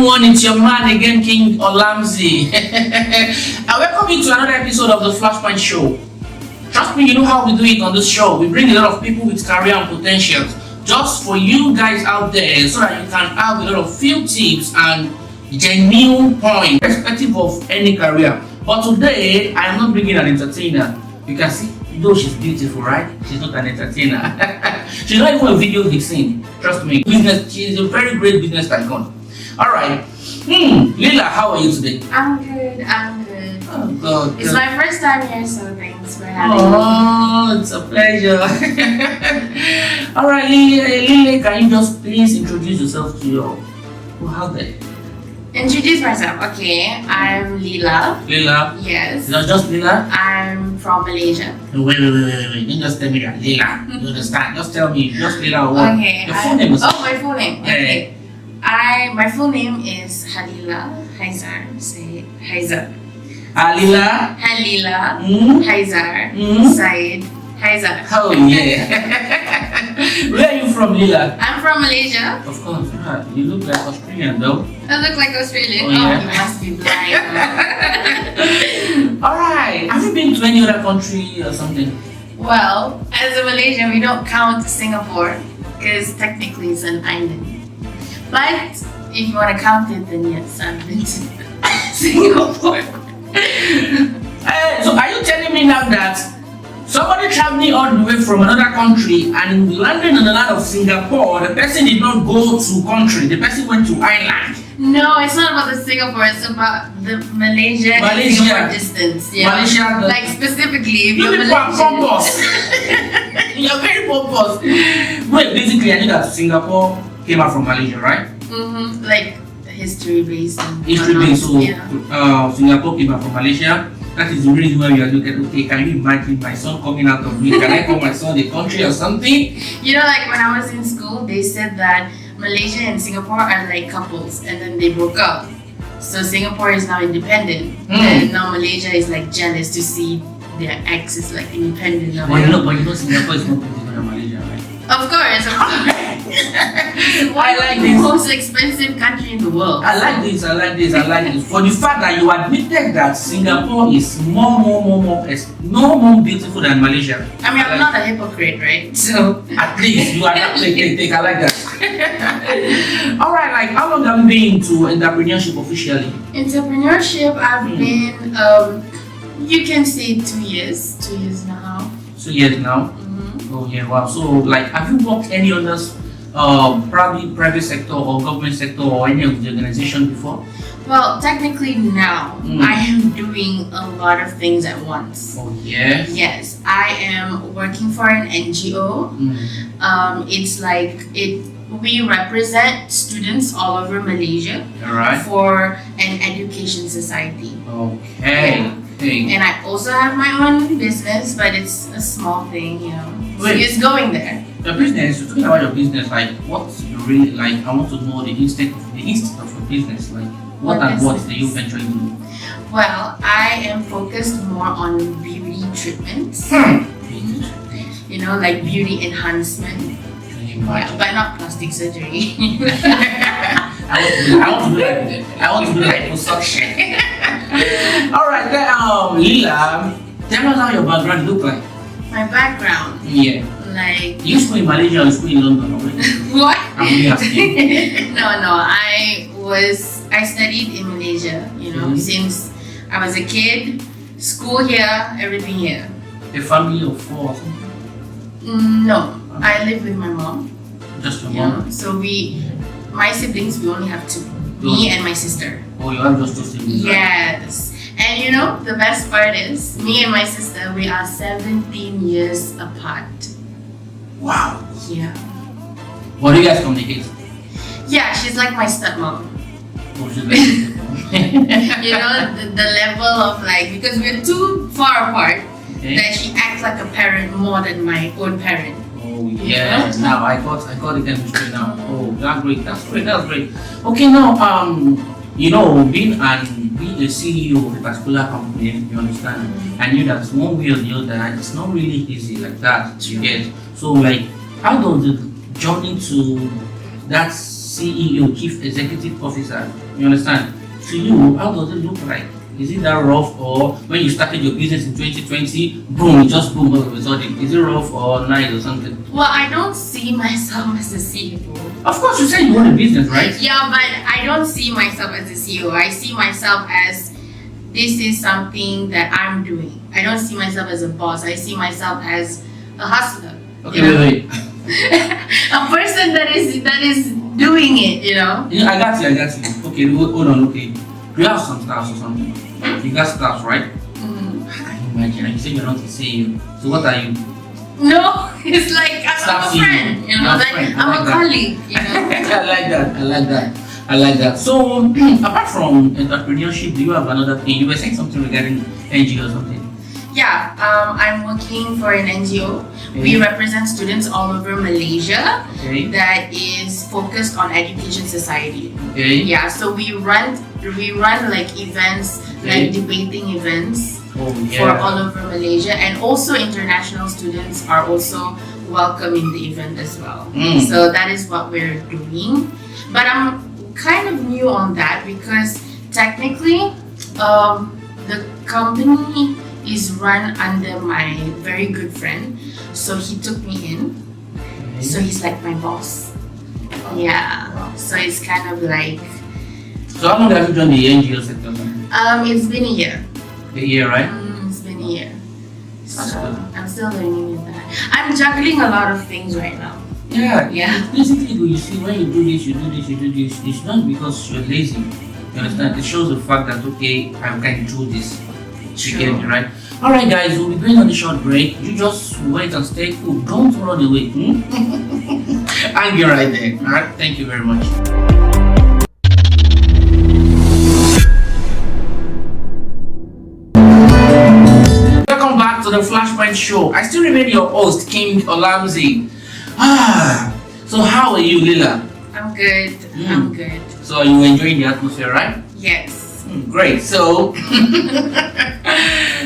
everyone, it's your man again, King OLAMMZZY. I welcome you to another episode of the Flashpoint show. Trust me, you know how we do it on this show. We bring a lot of people with career and potential just for you guys out there so that you can have a lot of few tips and genuine points irrespective of any career. But today, I am not bringing an entertainer. You can see, though she's beautiful, right? She's not an entertainer. She's not even a video vixen. Trust me, she's a very great business icon. Alright. Leelah, how are you today? I'm good. Oh God. It's my first time here, so thanks for having me. Oh, it's a pleasure. Alright, Leelah, can you just please introduce yourself to your out there? Introduce myself. Okay, I'm Leelah. Leelah? Yes. Is that just Leelah? I'm from Malaysia. Wait. Don't just tell me that Leelah. You understand? Just tell me. Just Leelah. What? Okay. Your full name is. Oh, my full name. Yeah. Okay. My full name is Leelah Haizar. Say Haizar. Leelah. Leelah Haizar. Said Haizar. Oh yeah. Where are you from, Leelah? I'm from Malaysia. Of course. You look like Australian though. I look like Australian. Oh, yeah. You must be blind. Alright. Have you been to any other country or something? Well, as a Malaysian, we don't count Singapore because technically it's an island. But if you want to count it, then yes, I've been to Singapore. So are you telling me now that somebody traveling all the way from another country and landing in the land of Singapore, the person did not go to country, the person went to island? No, it's not about the Singapore, it's about the Malaysia and Singapore distance. Yeah. Malaysia. Like specifically, if You you're people are Malaysian. pompous. You're very pompous. Wait, basically I knew that Singapore came out from Malaysia, right? Like history based. History based, so Yeah. Singapore came out from Malaysia. That is the reason why we are looking, okay, can you imagine my son coming out of me? Can I call my son the country or something? You know, like when I was in school, they said that Malaysia and Singapore are like couples and then they broke up. So Singapore is now independent and now Malaysia is like jealous to see their ex is like independent now. But you know Singapore is not better than Malaysia, right? Of course. I like the this. most expensive country in the world. I like this. For the fact that you admitted that Singapore is more beautiful than Malaysia. I mean, I'm not a hypocrite, right? So at least you are not take. I like that. Alright, like how long have you been into entrepreneurship officially? Entrepreneurship, I've been you can say 2 years. 2 years now. 2 years now? Oh yeah, wow. So like have you worked any others probably private sector or government sector or any of the organization before? Well, technically now I am doing a lot of things at once. Oh yeah? Yes, I am working for an NGO. It's like we represent students all over Malaysia for an education society. Okay. Yeah. And I also have my own business, but it's a small thing, you know. So it's going there. Your business, you're talking about your business, like what's really like I want to know the instinct of your business, like what do you venture into? Well, I am focused more on beauty treatments. You know, like beauty enhancement. Yeah, but not plastic surgery. I want to do like construction. Alright, then Leelah, tell us how your background look like. My background? Yeah. Like you school in Malaysia or school in London already? What? I'm really asking. No, I studied in Malaysia, you know, since I was a kid, school here, everything here. A family of 4 or something? No, I live with my mom. Just your mom? Know? So my siblings, we only have 2. Me and my sister. Oh, you have just 2 siblings? Yes. And you know, the best part is, me and my sister, we are 17 years apart. Wow. Yeah. What do you guys communicate? Yeah, she's like my stepmom. Oh, she's like you know, the level of like, because we're too far apart, that she acts like a parent more than my own parent. Oh yeah, now I got the chemistry now. Oh, that's great. Okay, now you know, being a CEO of a particular company, you understand, I knew that one way or the other, it's not really easy like that to get. So like, how does the journey to that CEO, Chief Executive Officer. You understand? To you, how does it look like? Is it that rough, or when you started your business in 2020, boom, it just boom all of a sudden? Is it rough or nice or something? Well, I don't see myself as a CEO. Of course, you said you want a business, right? Yeah, but I don't see myself as a CEO. I see myself as this is something that I'm doing. I don't see myself as a boss. I see myself as a hustler. Okay, wait. A person that is doing it, you know. I got you. Okay, hold on, okay. You have some staffs or something. You got staffs, right? How can you imagine? Like you said you're not a CEO. So what are you? No, it's like I'm a friend, you know, like I'm a colleague, you know. I like that. So apart from entrepreneurship, do you have another thing? You were saying something regarding NGO or something. Yeah, I'm working for an NGO. Okay. We represent students all over Malaysia. Okay. That is focused on education society. Okay. Yeah, so we run like events, okay. like debating events for all over Malaysia, and also international students are also welcome in the event as well. So that is what we're doing. But I'm kind of new on that because technically the company is run under my very good friend, so he took me in. Okay. So he's like my boss. Yeah. Wow. So it's kind of like. So how long have you done the NGO sector? It's been a year. A year, right? It's been a year. That's so good. I'm still learning with that. I'm juggling a lot of things right now. Yeah. Basically, you see, when you do this, it's not because you're lazy. You understand? It shows the fact that okay, I can do this. You get me, right? Alright guys, we'll be going on a short break. You just wait and stay cool. Don't run away. And you're right there. Alright, thank you very much. Welcome back to the Flashpoint show. I still remain your host, King OLAMMZZY. So how are you, Leelah? I'm good. I'm good. So are you enjoying the atmosphere, right? Yes. Great. So,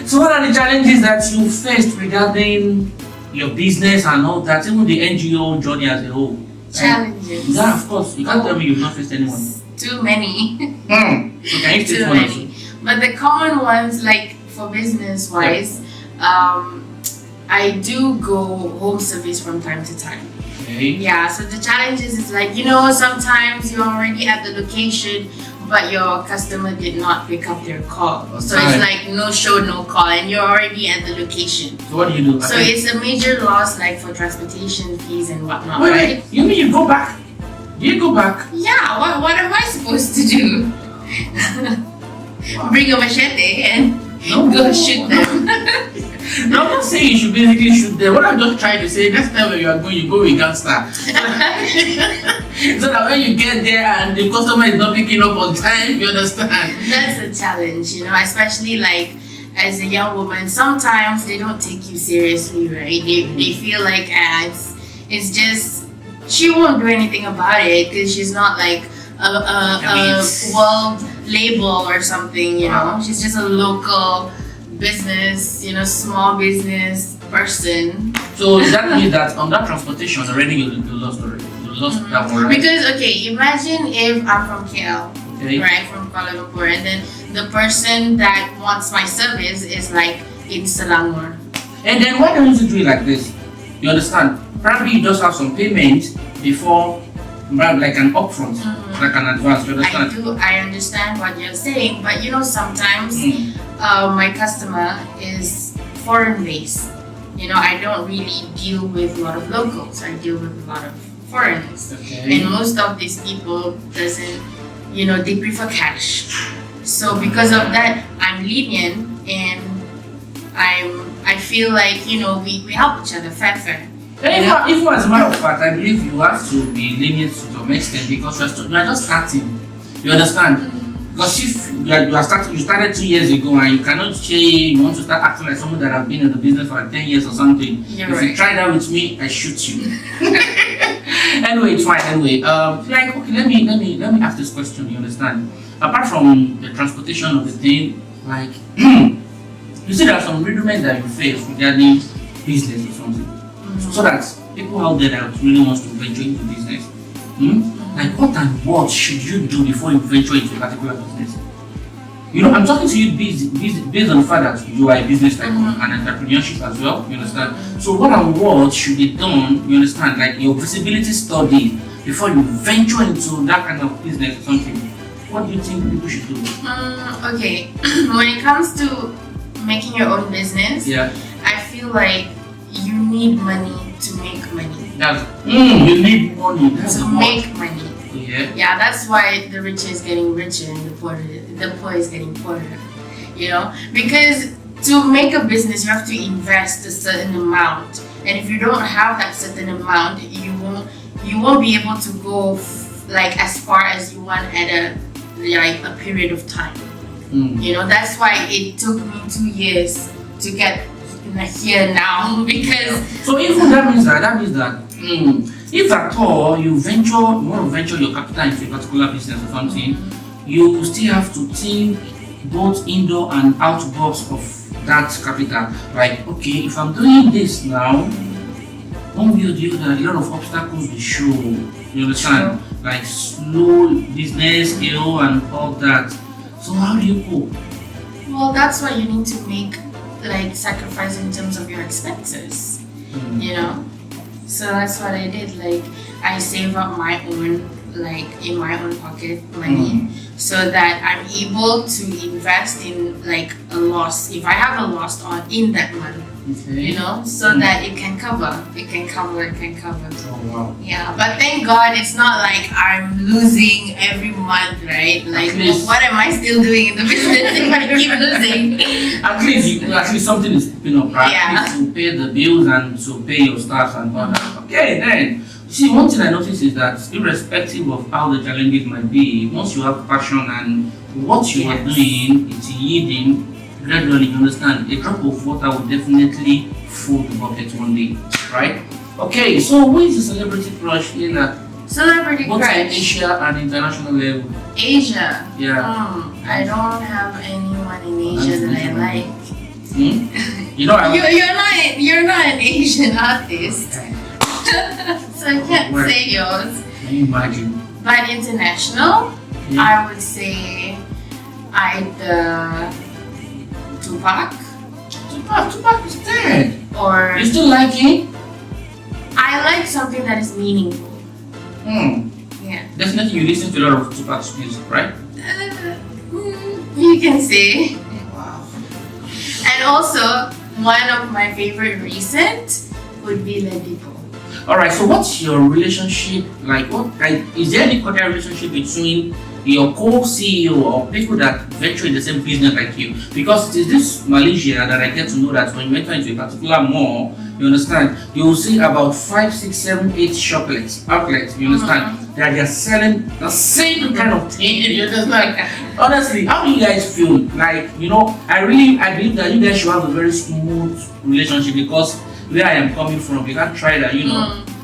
so what are the challenges that you faced regarding your business and all that, even the NGO journey as a whole? Challenges? Yeah, of course. You can't tell me you've not faced anyone. Too many. So can you take one or two? But the common ones, like for business-wise, I do go home service from time to time. Okay. Yeah, so the challenges is like, you know, sometimes you're already at the location, but your customer did not pick up their call. So it's like no show, no call, and you're already at the location. So what do you do? So it's a major loss, like for transportation fees and whatnot, wait, right? You mean you go back? Do you go back? Yeah, what am I supposed to do? Bring a machete and go shoot them. No, I'm not saying you should basically shoot them. What I'm just trying to say, next time when you are going, you go with gangster. So that when you get there and the customer is not picking up on time, you understand? That's a challenge, you know, especially like as a young woman, sometimes they don't take you seriously, right? They feel like it's just, she won't do anything about it because she's not like a world label or something, you know? She's just a local business, you know, small business person. So does that mean that on that transportation already you lost that one, right? Because okay, imagine if I'm from KL, okay, right, from Kuala Lumpur, and then the person that wants my service is like in Selangor. And then why don't you do it like this? You understand? Probably you just have some payment before, like an upfront, like an advance. You understand? I understand what you're saying, but you know, sometimes my customer is foreign based. You know, I don't really deal with a lot of locals. I deal with a lot of foreigners. Okay. And most of these people doesn't, you know, they prefer cash. So because of that, I'm lenient, and I feel like, you know, we help each other fair. Even as a matter of fact, I believe you have to be lenient to some extent because you are just starting. You understand? Because if you started 2 years ago and you cannot say you want to start acting like someone that have been in the business for like 10 years or something. If you try that with me, I shoot you. Anyway, it's fine. Anyway, like okay, let me ask this question. You understand? Apart from the transportation of the thing, like you see there are some rudiments that you face regarding business or something, so that people out there that really wants to venture into business. Like what and what should you do before you venture into a particular business? I'm talking to you based on the fact that you are a business tycoon and entrepreneurship as well, you understand? So what and what should be done, you understand, like your visibility study before you venture into that kind of business or something? What do you think people should do? Okay, when it comes to making your own business, I feel like you need money to make money. You need money to make money. Yeah, that's why the rich is getting richer and the poor is getting poorer. Because to make a business, you have to invest a certain amount, and if you don't have that certain amount, you won't be able to go like as far as you want at a period of time. That's why it took me 2 years to get here now, because so even that means that if at all you want to venture your capital into a particular business or something, you still have to think both indoor and outbox of that capital. Like, okay, if I'm doing this now, one way or the other, a lot of obstacles will show. You understand? Like slow business, and all that. So how do you cope? Well, that's why you need to make sacrifice in terms of your expenses. So that's what I did. Like, I save up my own, in my own pocket money, so that I'm able to invest in a loss if I have a loss in that month. So that it can cover. Oh wow. Yeah, but thank God it's not like I'm losing every month, right? What am I still doing in the business if I keep losing? At least something is popping up, right? Yeah. To pay the bills and to pay your staff and all that. Okay, then. See, one thing I noticed is that irrespective of how the challenges might be, once you have passion and what you are doing, it's yielding gradually, you understand, a drop of water will definitely fill the bucket one day, right? Okay, so who is the celebrity crush, Leelah? Celebrity both crush? Both in Asia and international level. Asia? Yeah. I don't have anyone in Asia that I like. You're not an Asian artist. So I can't say yours. Can you imagine? But international, I would say either Tupac. Tupac is dead. Or you still like him? I like something that is meaningful. Yeah. Definitely you listen to a lot of Tupac's music, right? You can say. Wow. And also, one of my favorite recent would be Leelah. Alright, so what's your relationship like? Is there any cordial relationship between your co-CEO or people that venture in the same business like you? Because it is this Malaysia that I get to know that when you enter into a particular mall, you understand, you will see about 5, 6, 7, 8 outlets, you understand, that they are selling the same kind of thing, you understand? Honestly, how do you guys feel? Like, I believe that you guys should have a very smooth relationship, because where I am coming from, you can't try that,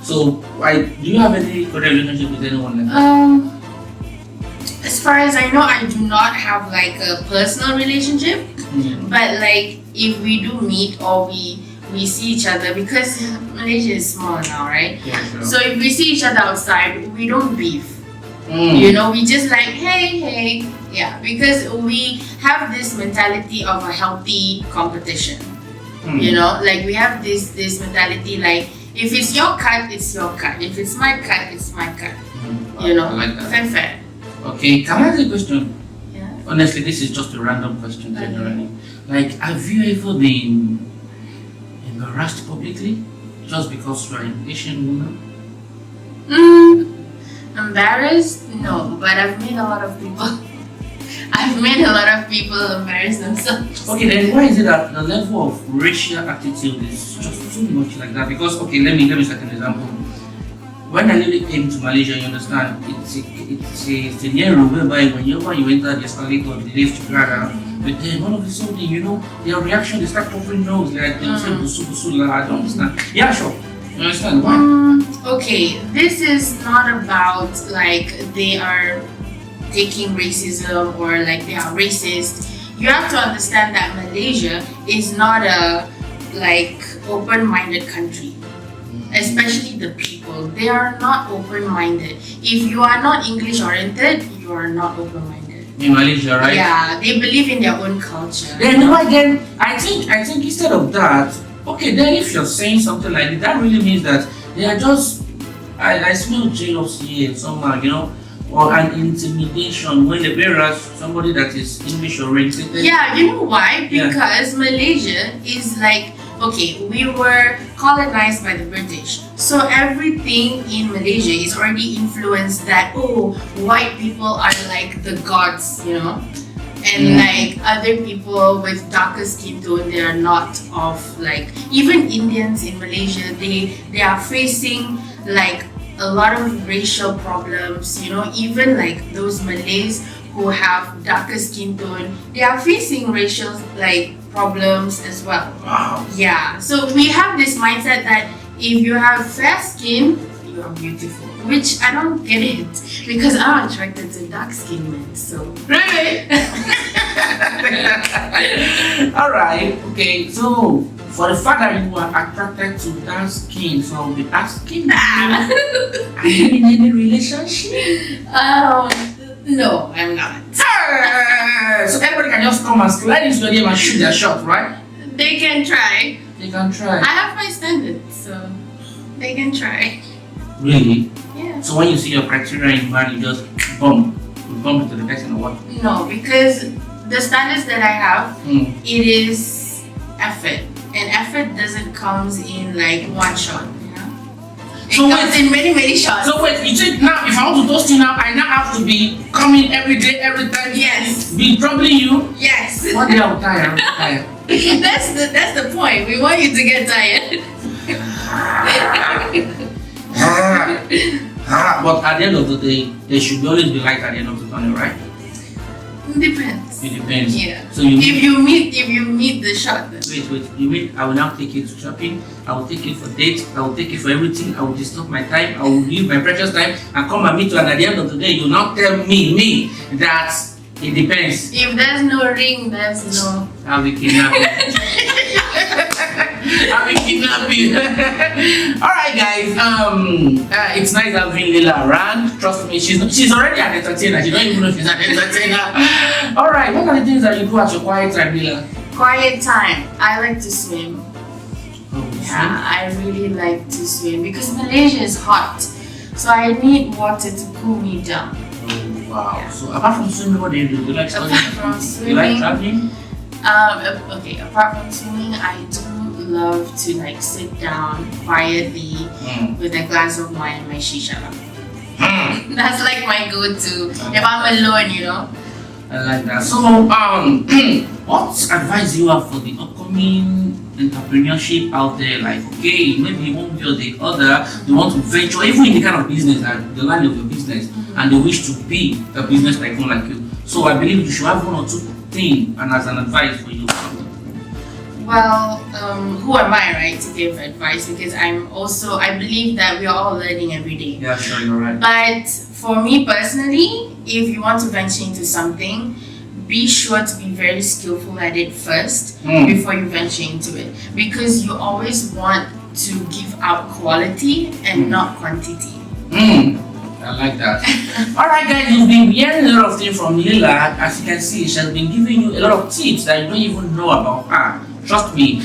So, do you have any cordial relationship with anyone like that? As far as I know, I do not have a personal relationship. But if we do meet or we see each other, because Malaysia is small now, right? Yeah, sure. So if we see each other outside, we don't beef. We just hey. Yeah, because we have this mentality of a healthy competition. We have this mentality if it's your cut, it's your cut. If it's my cut, it's my cut. I like that. Fair. Okay, can I ask you a question? Yeah. Honestly, this is just a random question generally. Have you ever been embarrassed publicly just because you're an Asian woman? Embarrassed? No, but I've made a lot of people embarrass themselves. Okay, then why is it that the level of racial attitude is just too much like that? Because let me set an example. When I really came to Malaysia, you understand, it's a scenario whereby whenever you enter the escalator or the lift together with them, all of a sudden, their reaction, they start covering nose, they say busu, I don't understand. Yeah, sure. You understand why? Okay, this is not about they are taking racism or they are racist. You have to understand that Malaysia is not a open-minded country. especially the people. They are not open-minded. If you are not English-oriented, you are not open-minded. In Malaysia, right? Yeah, they believe in their own culture. Then again, I think instead of that, okay, then if you're saying something like that really means that they are just I smell jealousy somehow, or an intimidation when whereas somebody that is English oriented. Yeah, you know why? Yeah. Because Malaysia is like, okay, we were colonized by the British. So everything in Malaysia is already influenced that, oh, white people are like the gods, And like other people with darker skin tone, they are not of like, even Indians in Malaysia, they are facing like a lot of racial problems, even like those Malays who have darker skin tone, they are facing racial like problems as well. Wow. Yeah, so we have this mindset that if you have fair skin, you are beautiful, which I don't get it because I'm attracted to dark skinned men. So Really? Alright, okay, so for the fact that you are attracted to dark skin, so I'll be asking you, are you in any relationship? No, I'm not. So everybody can just come and slide into your DM and shoot their shot, right? They can try. They can try. I have my standards, so they can try. Really? Yeah. So when you see your criteria in man, you just bump into the person or what? No, because the standards that I have, it is effort. And effort doesn't comes in like one shot, It comes in many, many shots. So wait, you think now if I want to toast you now, I now have to be coming every day, every time? Yes. Be troubling you? Yes. One day I'm tired. That's the point. We want you to get tired. But at the end of the day, there should always be light at the end of the tunnel, right? Depends. It depends. Yeah. So you if you meet the shot. Then. Wait. You mean I will now take it to shopping? I will take it for dates. I will take it for everything. I will disturb my time. I will leave my precious time and come and meet you. And at the end of the day, you now tell me that it depends. If there's no ring, there's no. I'll be kidnapping. I'll be kidnapping. Alright guys, it's nice having Leelah around. Trust me, she's already an entertainer. She don't even know she's an entertainer. Alright, what are the things that you do at your quiet time, Leelah? Quiet time. I like to swim. Oh, Yeah, I really like to swim because Malaysia is hot. So I need water to cool me down. Oh wow. Yeah. So apart from swimming, what do you do? Do you like studying? Apart from swimming, You like traveling? Okay, apart from swimming, I do love to like sit down quietly with a glass of wine and my shisha. That's like my go-to if I'm alone, I like that. So, what advice do you have for the upcoming entrepreneurship out there? Like, okay, maybe one way or the other, they want to venture, even in the kind of business, the line of your business, and they wish to be a business tycoon like you. So, I believe you should have one or two things, and as an advice for you. Well, who am I, right, to give advice? Because I believe that we are all learning every day. Yeah, sure, you're right. But for me personally, if you want to venture into something, be sure to be very skillful at it first before you venture into it. Because you always want to give out quality and not quantity. I like that. Alright guys, you've been hearing a lot of things from Leelah. As you can see, she has been giving you a lot of tips that you don't even know about her. Trust me.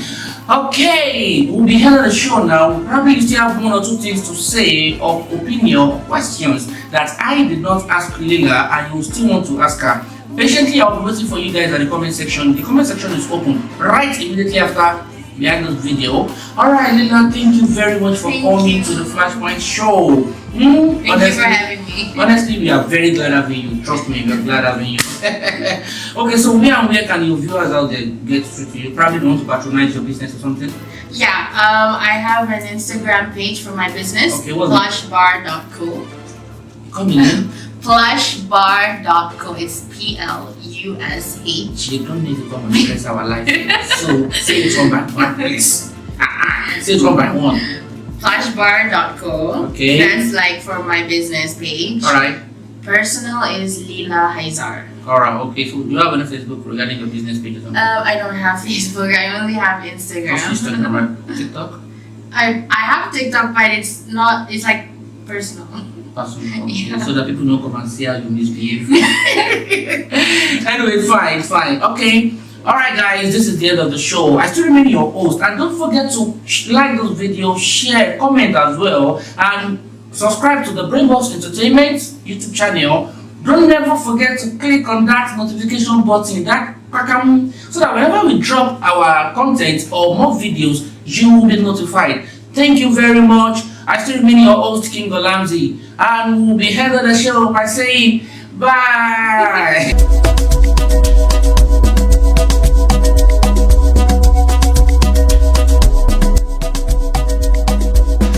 Okay, we'll be here on the show now. We'll probably still have one or two things to say or opinion or questions that I did not ask Leelah and you still want to ask her. Patiently, I'll be waiting for you guys at the comment section. The comment section is open right immediately after behind this video. Alright, Leelah, thank you very much for coming to the Flashpoint show. Thank you for having me. Honestly, we are very glad having you. Trust me, we are glad having you. Okay, so where can your viewers out there get through to you? Probably want to patronize your business or something? Yeah, I have an Instagram page for my business, okay, plushbar.co. Come in. Plushbar.co. It's Plush. You don't need to come and stress our life. So say it one by one, please. Say it one by one. Plushbar.co. Okay. That's like for my business page. Alright. Personal is Leelah Haizar. Alright, okay. So do you have any Facebook regarding your business page or something? I don't have Facebook. I only have Instagram. What's Instagram, right? TikTok? I have TikTok, but it's not. It's like personal. Personal, Yeah. so that people don't come and see how you misbehave. Anyway, fine. Okay. Alright guys, this is the end of the show. I still remain your host, and don't forget to like this video, share, comment as well, and subscribe to the Brainbox Entertainment YouTube channel. Don't never forget to click on that notification button, so that whenever we drop our content or more videos, you will be notified. Thank you very much. I still remain your host, King OLAMMZZY, and we'll be ending the show by saying bye.